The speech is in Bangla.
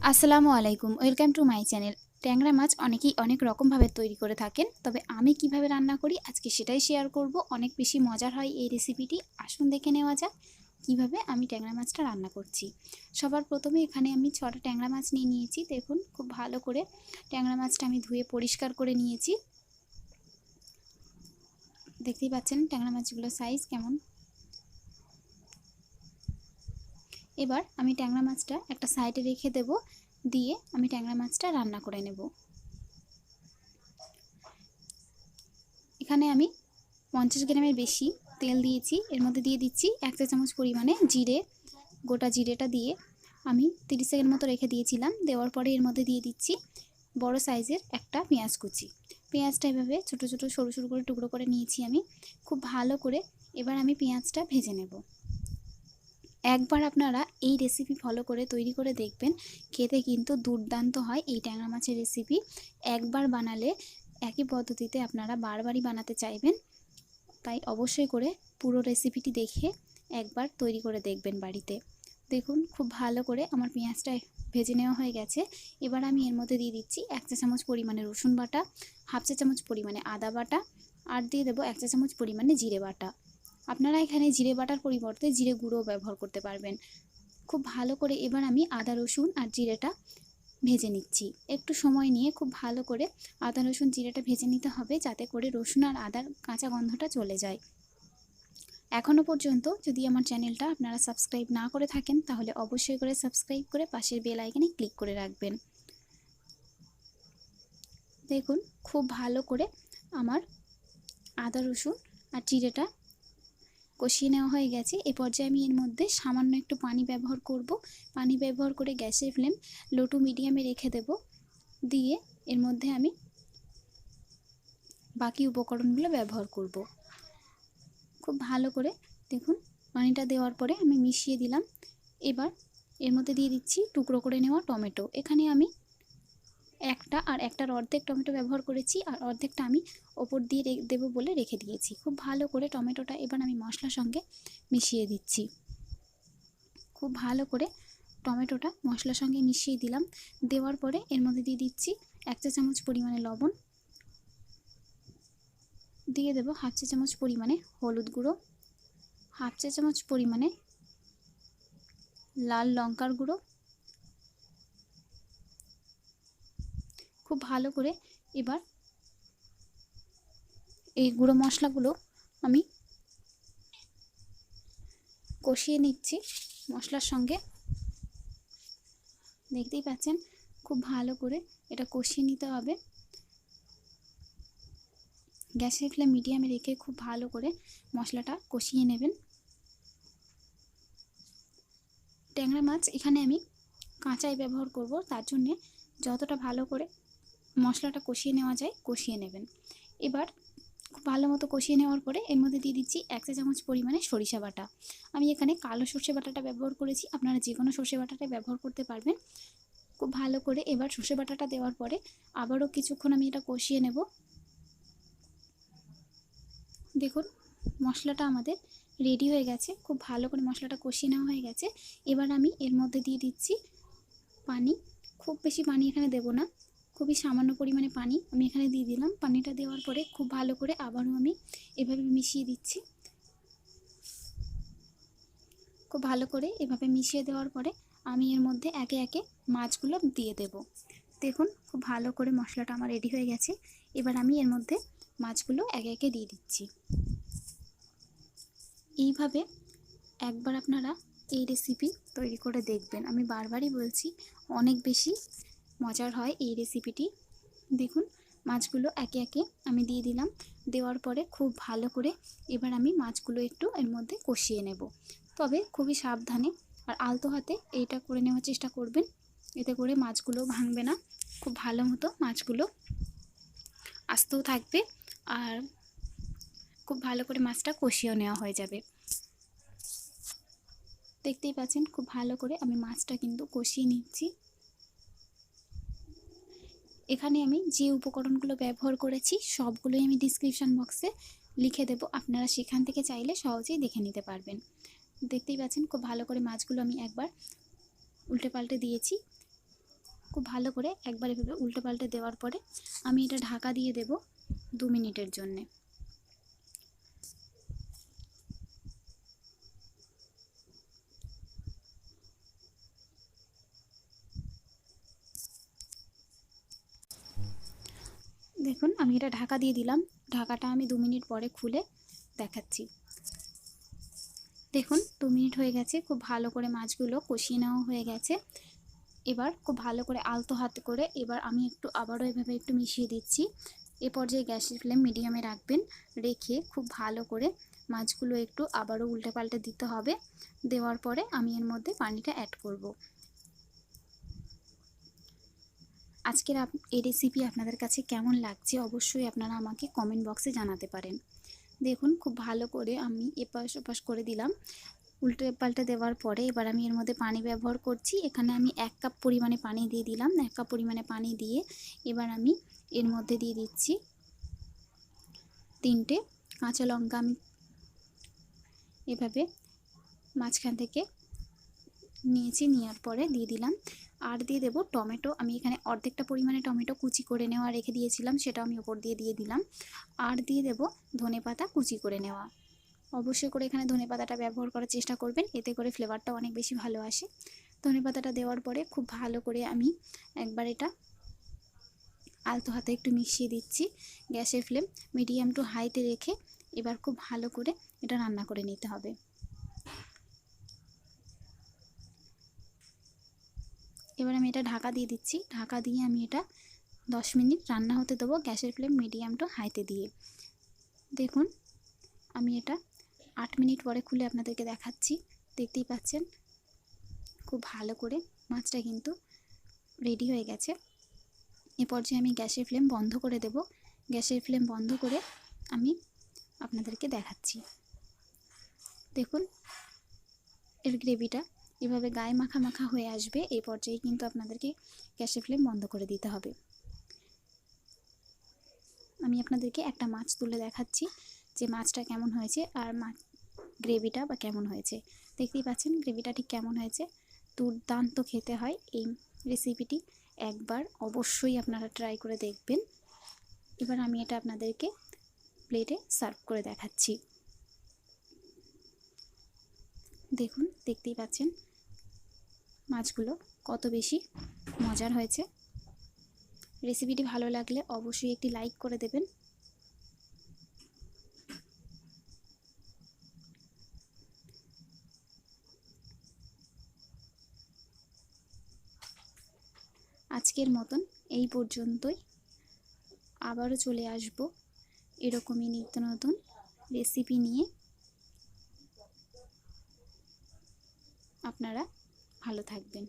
আসসালামু আলাইকুম, ওয়েলকাম টু মাই চ্যানেল। ট্যাংরা মাছ অনেকেই অনেক রকমভাবে তৈরি করে থাকেন, তবে আমি কিভাবে রান্না করি আজকে সেটাই শেয়ার করব। অনেক বেশি মজার হয় এই রেসিপিটি। আসুন দেখে নেওয়া যাক কিভাবে আমি ট্যাংরা মাছটা রান্না করছি। সবার প্রথমে এখানে আমি 6টা ট্যাংরা মাছ নিয়ে নিয়েছি। দেখুন খুব ভালো করে ট্যাংরা মাছটা আমি ধুয়ে পরিষ্কার করে নিয়েছি। দেখতেই পাচ্ছেন ট্যাংরা মাছগুলোর সাইজ কেমন। এবার আমি ট্যাংরা মাছটা একটা সাইডে রেখে দেব, দিয়ে আমি ট্যাংরা মাছটা রান্না করে নেব। এখানে আমি 50 গ্রামের বেশি তেল দিয়েছি। এর মধ্যে দিয়ে দিচ্ছি 1 চা চামচ পরিমাণে জিরে। গোটা জিরেটা দিয়ে আমি 30 সেকেন্ড মতো রেখে দিয়েছিলাম। দেওয়ার পরে এর মধ্যে দিয়ে দিচ্ছি বড় সাইজের একটা পেঁয়াজ কুচি। পেঁয়াজটা এভাবে ছোট ছোট সরু সরু করে টুকরো করে নিয়েছি আমি। খুব ভালো করে এবার আমি পেঁয়াজটা ভেজে নেব। একবার আপনারা এই রেসিপি ফলো করে তৈরি করে দেখবেন, খেতে কিন্তু দুর্দান্ত হয় এই ট্যাংরা মাছের রেসিপি। একবার বানালে একই পদ্ধতিতে আপনারা বারবারই বানাতে চাইবেন। তাই অবশ্যই করে পুরো রেসিপিটি দেখে একবার তৈরি করে দেখবেন বাড়িতে। দেখুন খুব ভালো করে আমার পেঁয়াজটা ভেজে নেওয়া হয়ে গেছে। এবার আমি এর মধ্যে দিয়ে দিচ্ছি 1 চা চামচ পরিমাণে রসুন বাটা, 1/2 চা চামচ পরিমাণে আদা বাটা, আর দিয়ে দেবো 1 চা চামচ পরিমাণে জিরে বাটা। আপনারা এখানে জিরে বাটার পরিবর্তে জিরে গুঁড়ো ব্যবহার করতে পারবেন। খুব ভালো করে এবার আমি আদা রসুন আর জিরেটা ভেজে নিচ্ছি। একটু সময় নিয়ে খুব ভালো করে আদা রসুন জিরেটা ভেজে নিতে হবে, যাতে করে রসুন আর আদার কাঁচা গন্ধটা চলে যায়। এখনও পর্যন্ত যদি আমার চ্যানেলটা আপনারা সাবস্ক্রাইব না করে থাকেন, তাহলে অবশ্যই করে সাবস্ক্রাইব করে পাশের বেল আইকনে ক্লিক করে রাখবেন। দেখুন খুব ভালো করে আমার আদা রসুন আর জিরেটা কষিয়ে নেওয়া হয়ে গেছে। এ পর্যায়ে আমি এর মধ্যে সামান্য একটু পানি ব্যবহার করব। পানি ব্যবহার করে গ্যাসের ফ্লেম লো টু মিডিয়ামে রেখে দেব। দিয়ে এর মধ্যে আমি বাকি উপকরণগুলো ব্যবহার করব। খুব ভালো করে দেখুন পানিটা দেওয়ার পরে আমি মিশিয়ে দিলাম। এবার এর মধ্যে দিয়ে দিচ্ছি টুকরো করে নেওয়া টমেটো। এখানে আমি একটা আর একটার অর্ধেক টমেটো ব্যবহার করেছি, আর অর্ধেকটা আমি ওপর দিয়ে দেবো বলে রেখে দিয়েছি। খুব ভালো করে টমেটোটা এবার আমি মশলার সঙ্গে মিশিয়ে দিচ্ছি। খুব ভালো করে টমেটোটা মশলার সঙ্গে মিশিয়ে দিলাম। দেওয়ার পরে এর মধ্যে দিয়ে দিচ্ছি 1 চা চামচ পরিমাণে লবণ, দিয়ে দেবো 1/2 চা চামচ পরিমাণে হলুদ গুঁড়ো, 1/2 চা চামচ পরিমাণে লাল লঙ্কার গুঁড়ো। খুব ভালো করে এবার এই গুঁড়ো মশলাগুলো আমি কষিয়ে নিচ্ছি মশলার সঙ্গে। দেখতেই পাচ্ছেন খুব ভালো করে এটা কষিয়ে নিতে হবে। গ্যাসের ফ্লেম মিডিয়ামে রেখে খুব ভালো করে মশলাটা কষিয়ে নেবেন। ট্যাংরা মাছ এখানে আমি কাঁচাই ব্যবহার করব, তার জন্যে যতটা ভালো করে মশলাটা কষিয়ে নেওয়া যায় কষিয়ে নেবেন। এবার খুব ভালো মতো কষিয়ে নেওয়ার পরে এর মধ্যে দিয়ে দিচ্ছি 1 চা চামচ পরিমাণে সরিষা বাটা। আমি এখানে কালো সর্ষে বাটাটা ব্যবহার করেছি, আপনারা যে কোনো সর্ষে বাটাটাই ব্যবহার করতে পারবেন। খুব ভালো করে এবার সর্ষে বাটাটা দেওয়ার পরে আবারও কিছুক্ষণ আমি এটা কষিয়ে নেব। দেখুন মশলাটা আমাদের রেডি হয়ে গেছে। খুব ভালো করে মশলাটা কষিয়ে নেওয়া হয়ে গেছে। এবার আমি এর মধ্যে দিয়ে দিচ্ছি পানি। খুব বেশি পানি এখানে দেব না, খুবই সামান্য পরিমাণে পানি আমি এখানে দিয়ে দিলাম। পানিটা দেওয়ার পরে খুব ভালো করে আবারও আমি এভাবে মিশিয়ে দিচ্ছি। খুব ভালো করে এভাবে মিশিয়ে দেওয়ার পরে আমি এর মধ্যে একে একে মাছগুলো দিয়ে দেব। দেখুন খুব ভালো করে মশলাটা আমার রেডি হয়ে গেছে। এবার আমি এর মধ্যে মাছগুলো একে একে দিয়ে দিচ্ছি। এইভাবে একবার আপনারা এই রেসিপি তৈরি করে দেখবেন। আমি বারবারই বলছি, অনেক বেশি মজার হয় এই রেসিপিটি। দেখুন মাছগুলো একে একে আমি দিয়ে দিলাম। দেওয়ার পরে খুব ভালো করে এবার আমি মাছগুলো একটু এর মধ্যে কষিয়ে নেব, তবে খুবই সাবধানে আর আলতো হাতে এইটা করে নেওয়ার চেষ্টা করবেন, এতে করে মাছগুলো ভাঙবে না। খুব ভালো মতো মাছগুলো আস্তেও থাকবে, আর খুব ভালো করে মাছটা কষিয়েও নেওয়া হয়ে যাবে। দেখতেই পাচ্ছেন খুব ভালো করে আমি মাছটা কিন্তু কষিয়ে নিচ্ছি। এখানে আমি যে উপকরণগুলো ব্যবহার করেছি সবগুলোই আমি ডিসক্রিপশন বক্সে লিখে দেব, আপনারা সেখান থেকে চাইলে সহজেই দেখে নিতে পারবেন। দেখতেই পাচ্ছেন খুব ভালো করে মাছগুলো আমি একবার উল্টে পাল্টে দিয়েছি। খুব ভালো করে একবার এভাবে উল্টে পাল্টে দেওয়ার পরে আমি এটা ঢাকা দিয়ে দেব 2 মিনিটের জন্যে। দেখুন আমি এটা ঢাকা দিয়ে দিলাম। ঢাকাটা আমি 2 মিনিট পরে খুলে দেখাচ্ছি। দেখুন 2 মিনিট হয়ে গেছে, খুব ভালো করে মাছগুলো কষিয়ে নেওয়া হয়ে গেছে। এবার খুব ভালো করে আলতো হাতে করে এবার আমি আবারও এভাবে একটু মিশিয়ে দিচ্ছি। এ পর্যায়ে গ্যাসের ফ্লেম মিডিয়ামে রাখবেন, রেখে খুব ভালো করে মাছগুলো একটু আবারও উল্টে পাল্টে দিতে হবে। দেওয়ার পরে আমি এর মধ্যে পানিটা অ্যাড করব। আজকের এই রেসিপি আপনাদের কাছে কেমন লাগছে অবশ্যই আপনারা আমাকে কমেন্ট বক্সে জানাতে পারেন। দেখুন খুব ভালো করে আমি এপাশ ওপাশ করে দিলাম। উল্টে পাল্টে দেওয়ার পরে এবার আমি এর মধ্যে পানি ব্যবহার করছি। এখানে আমি 1 কাপ পরিমাণে পানি দিয়ে দিলাম। 1 কাপ পরিমাণে পানি দিয়ে এবার আমি এর মধ্যে দিয়ে দিচ্ছি 3টে কাঁচা লঙ্কা। আমি এভাবে মাঝখান থেকে নিয়েছি, নেওয়ার পরে দিয়ে দিলাম। আর দিয়ে দেব টমেটো। আমি এখানে অর্ধেকটা পরিমাণে টমেটো কুচি করে নেওয়া রেখে দিয়েছিলাম, সেটা আমি ওপর দিয়ে দিলাম। আর দিয়ে দেব ধনেপাতা কুচি করে নেওয়া। অবশ্যই করে এখানে ধনেপাতাটা ব্যবহার করার চেষ্টা করবেন, এতে করে ফ্লেভারটা অনেক বেশি ভালো আসে। ধনেপাতাটা দেওয়ার পরে খুব ভালো করে আমি একবার এটা আলতো হাতে একটু মিশিয়ে দিচ্ছি। গ্যাসের ফ্লেম মিডিয়াম টু হাইতে রেখে এবার খুব ভালো করে এটা রান্না করে নিতে হবে। এবার আমি এটা ঢাকা দিয়ে দিচ্ছি। ঢাকা দিয়ে আমি এটা 10 মিনিট রান্না হতে দেবো গ্যাসের ফ্লেম মিডিয়াম টু হাইতে দিয়ে। দেখুন আমি এটা 8 মিনিট পরে খুলে আপনাদেরকে দেখাচ্ছি। দেখতেই পাচ্ছেন খুব ভালো করে মাছটা কিন্তু রেডি হয়ে গেছে। এ পর্যায়ে আমি গ্যাসের ফ্লেম বন্ধ করে দেব। গ্যাসের ফ্লেম বন্ধ করে আমি আপনাদেরকে দেখাচ্ছি। দেখুন এর গ্রেভিটা এভাবে গায়ে মাখা মাখা হয়ে আসবে। এই পর্যায়ে কিন্তু আপনাদেরকে গ্যাসের ফ্লেম বন্ধ করে দিতে হবে। আমি আপনাদেরকে একটা মাছ তুলে দেখাচ্ছি যে মাছটা কেমন হয়েছে আর গ্রেভিটা বা কেমন হয়েছে। দেখতেই পাচ্ছেন গ্রেভিটা ঠিক কেমন হয়েছে। দুর্দান্ত খেতে হয় এই রেসিপিটি, একবার অবশ্যই আপনারা ট্রাই করে দেখবেন। এবার আমি এটা আপনাদেরকে প্লেটে সার্ভ করে দেখাচ্ছি। দেখুন দেখতেই পাচ্ছেন মাছগুলো কত বেশি মজার হয়েছে। রেসিপিটি ভালো লাগলে অবশ্যই একটি লাইক করে দেবেন। আজকের মতন এই পর্যন্তই। আবারও চলে আসব এরকমই নিত্য নতুন রেসিপি নিয়ে। আপনারা ভালো থাকবেন।